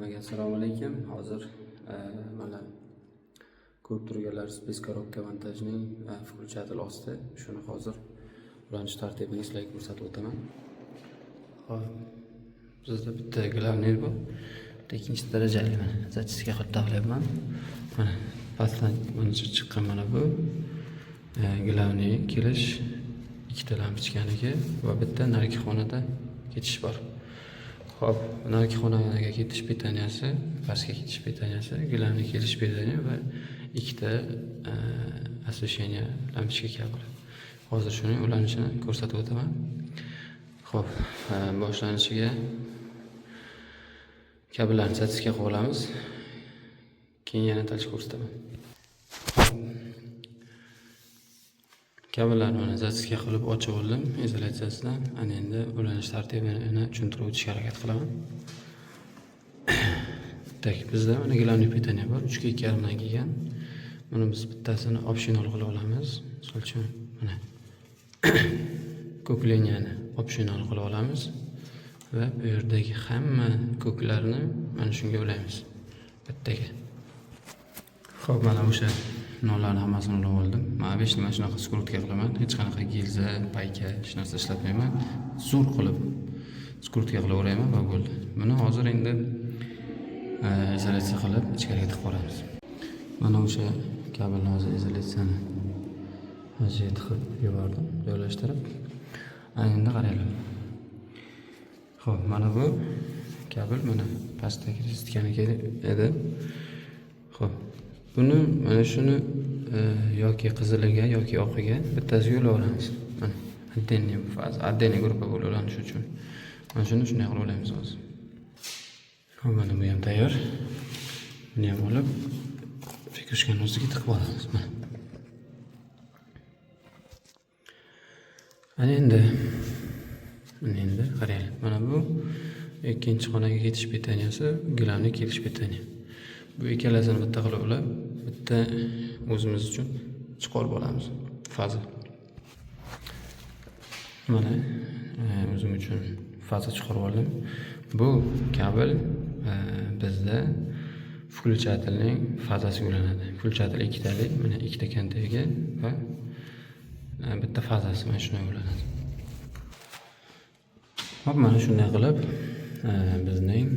Hammaga assalomu alaykum. Hozir mana ko'rib turganlar spes korobka montajning включатель osti. Shuni hozir ulanish tartibini sizlarga ko'rsatib o'taman. Xo'p, bizda bitta glavner bu, bitta ikkinchi darajali mana zatiska qilib taqlayapman. Mana pastdan mana chiqqan mana bu glavner kelish ikkita lampochkaniga va bitta narigi xonada ketish bor. Xo'p, narigi xonaga ketish pitaniyasi, pastga ketish pitaniyasi, glavner kelish pitaniya va ikkita освещение lampochka kabel. Hozir shuni ulanishini ko'rsatib o'taman. Xo'p, boshlanishiga kabellarni zatiska qo'yib olamiz. Keyin yana talishib ko'rsataman. Kabellarni mana zatiska qilib ochib oldim izolyatsiyasidan. Ana endi ulanish tartibini tushuntirib o'tishga harakat qilaman. Tak, bizda mana glavner pitaniya bor, 3 ga 2,5 dan kelgan. Buni biz bittasini optional qilib olamiz. Misol uchun mana ko'kleniyani optional qilib olamiz va bu yerdagi hamma ko'klarni mana shunga ulaymiz. Bittaga. Xo'p, mana o'sha nollarni hammasini ulab oldim. Men 5 nima shunaqa skrutka qilaman. Hech qanaqa gilza, payka hech narsa ishlatmayman. Zo'r qilib skrutka qilaverayman va bo'ldi. Buni hozir endi izolyatsiya qilib ichkariga tiqib olamiz. Mana o'sha kabelni hozir izolyatsiyani ajoyib tiqib yubordim, joylashtirib. Endi qaranglar. Xo'p, mana bu kabel mana pastdagi resistkaniki edi. Xo'p, buni mana shuni yoki qiziliga yoki oqiga bittasiga ulaveramiz. Mana отдельный gruppa bo'lib ulanish uchun. Mana shuni shunday qilib ulaymiz hozir. Xo'p, mana bu ham tayyor. Buni ham olib fikushkani o'ziga tiqib olamiz. Mana endi qaranglar. Mana bu ikkinchi xonaga ketish pitaniyasi, glavner kelish pitaniya. Bu ikkalasini bitta qilib ulab, bitta o'zimiz uchun chiqarib olamiz. Faza. Mana o'zim uchun faza chiqarib oldim. Bu kabel bizda включательning fazasiga ulanadi. Включатель ikkitalik, mana ikkita kontaga va bitta fazasi mana shunday ulanadi. Hop, mana shunday qilib bizning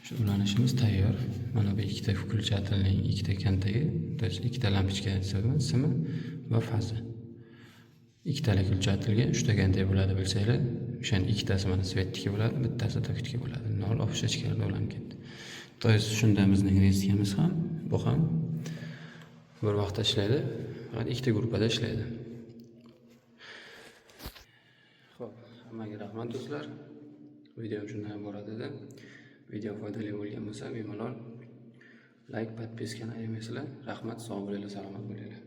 shu ulanishimiz tayyor. Mana bu ikkita включательning ikkita kontaga, to есть ikkita lampochka simi va faza. Ikkitalik включательga 3 ta kontag bo'ladi bilsanglar, o'shaning ikkitasi mana svetniki bo'ladi, bittasi tokitki bo'ladi. Nol ofisha ichkarida ulanib ketdi. To есть shunda bizning reskamiz ham, bu ham bir vaqtda ishlaydi, faqat ikkita gruppada ishlaydi. Xo'p, hammaga rahmat do'stlar. Video shundan iborat edi. Video foydali bo'lgan bo'lsa, bemalol like, podpiskani ayamaysizlar. Rahmat, sog' bo'linglar, salomat bo'linglar.